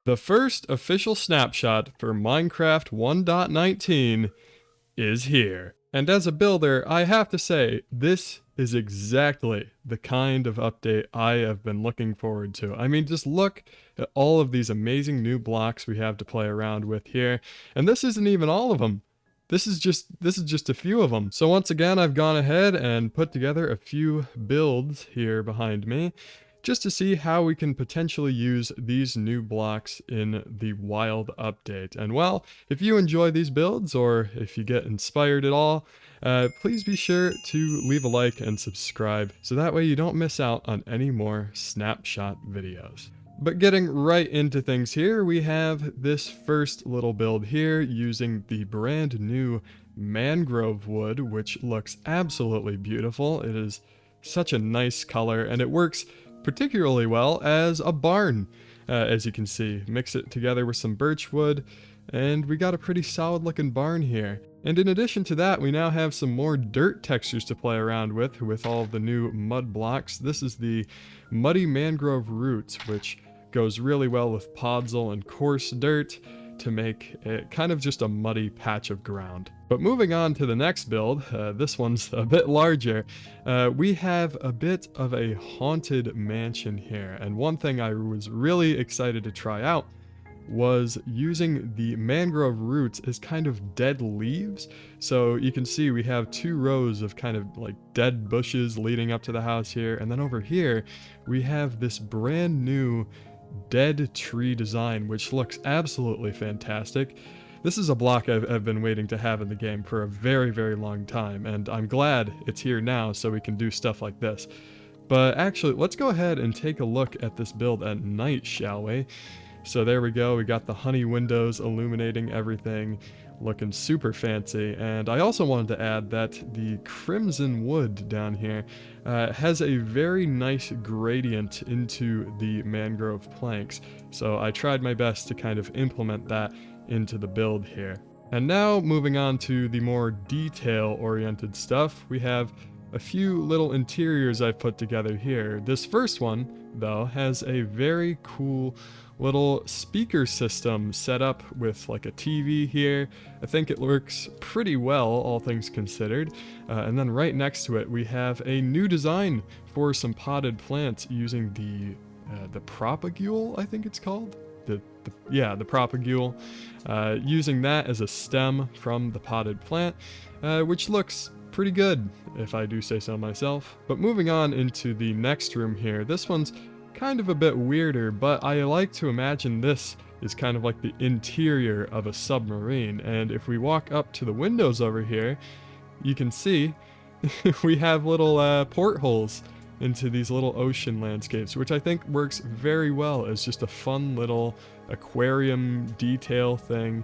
The first official snapshot for Minecraft 1.19 is here. And as a builder, I have to say, this is exactly the kind of update I have been looking forward to. I mean, just look at all of these amazing new blocks we have to play around with here. And this isn't even all of them. This is just a few of them. So once again, I've gone ahead and put together a few builds here behind me, just to see how we can potentially use these new blocks in the wild update. And well, if you enjoy these builds, or if you get inspired at all, please be sure to leave a like and subscribe, so that way you don't miss out on any more snapshot videos. But getting right into things here, we have this first little build here using the brand new Mangrove wood, which looks absolutely beautiful. It is such a nice color, and it works particularly well as a barn, as you can see. Mix it together with some birch wood, and we got a pretty solid looking barn here. And in addition to that, we now have some more dirt textures to play around with all of the new mud blocks. This is the muddy mangrove roots, which goes really well with podzol and coarse dirt to make it kind of just a muddy patch of ground. But moving on to the next build, this one's a bit larger. We have a bit of a haunted mansion here, and one thing I was really excited to try out was using the mangrove roots as kind of dead leaves. So you can see we have 2 rows of kind of like dead bushes leading up to the house here, and then over here we have this brand new dead tree design, which looks absolutely fantastic. This is a block I've been waiting to have in the game for a very, very long time, and I'm glad it's here now so we can do stuff like this. But actually, let's go ahead and take a look at this build at night, shall we? So there we go, we got the honey windows illuminating everything, looking super fancy. And I also wanted to add that the crimson wood down here has a very nice gradient into the mangrove planks. So I tried my best to kind of implement that into the build here. And now moving on to the more detail-oriented stuff, we have a few little interiors I've put together here. This first one, though, has a very cool little speaker system set up with like a TV here. I think it works pretty well, all things considered. And then right next to it, we have a new design for some potted plants using the propagule, I think it's called. The propagule. Using that as a stem from the potted plant, which looks pretty good, if I do say so myself. But moving on into the next room here, this one's kind of a bit weirder, but I like to imagine this is kind of like the interior of a submarine. And if we walk up to the windows over here, you can see we have little portholes into these little ocean landscapes, which I think works very well as just a fun little aquarium detail thing.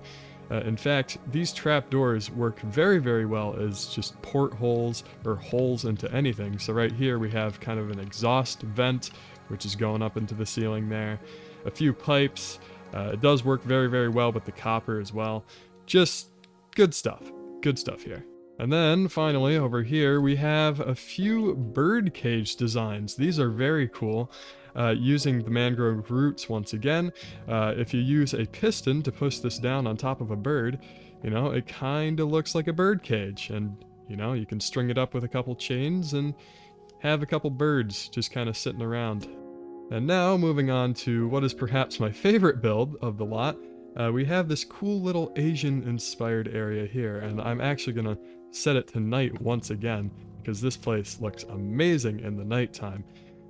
In fact, these trapdoors work very, very well as just portholes or holes into anything. So right here we have kind of an exhaust vent, which is going up into the ceiling there. A few pipes. It does work very, very well with the copper as well. Just good stuff. Good stuff here. And then finally over here we have a few bird cage designs. These are very cool. Using the mangrove roots once again. If you use a piston to push this down on top of a bird, you know, it kind of looks like a bird cage. And, you know, you can string it up with a couple chains and have a couple birds just kind of sitting around. And now moving on to what is perhaps my favorite build of the lot, we have this cool little Asian inspired area here, and I'm actually gonna set it to night once again because this place looks amazing in the nighttime.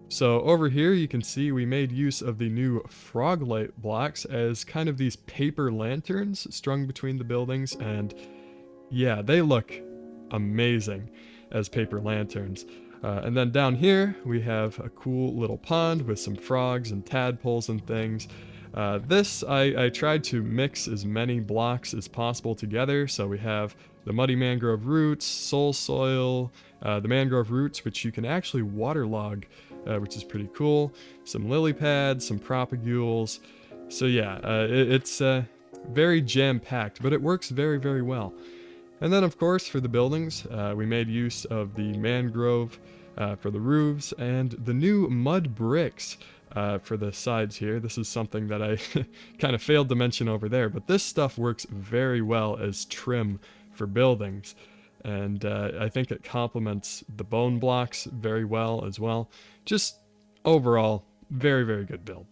So over here you can see we made use of the new frog light blocks as kind of these paper lanterns strung between the buildings, and yeah, they look amazing as paper lanterns. And then down here we have a cool little pond with some frogs and tadpoles and things. This, I tried to mix as many blocks as possible together, so we have the muddy mangrove roots, soul soil, the mangrove roots, which you can actually waterlog, which is pretty cool, some lily pads, some propagules. So yeah, it's very jam-packed, but it works very, very well. And then of course for the buildings, we made use of the mangrove for the roofs and the new mud bricks. for the sides here. This is something that I kind of failed to mention over there, but this stuff works very well as trim for buildings. And I think it complements the bone blocks very well as well. Just overall, very, very good build.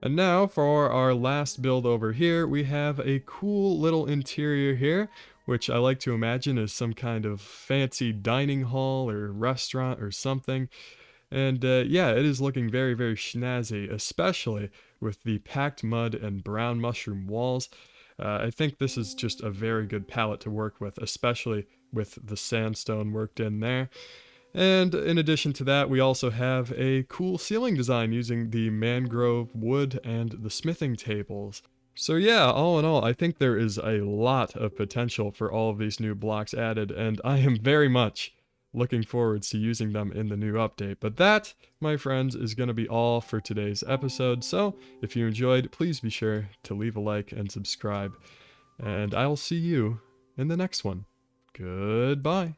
And now for our last build over here, we have a cool little interior here, which I like to imagine is some kind of fancy dining hall or restaurant or something. And yeah, it is looking very, very snazzy, especially with the packed mud and brown mushroom walls. I think this is just a very good palette to work with, especially with the sandstone worked in there. And in addition to that, we also have a cool ceiling design using the mangrove wood and the smithing tables. So yeah, all in all, I think there is a lot of potential for all of these new blocks added, and I am very much looking forward to using them in the new update. But that, my friends, is going to be all for today's episode. So if you enjoyed, please be sure to leave a like and subscribe. And I'll see you in the next one. Goodbye.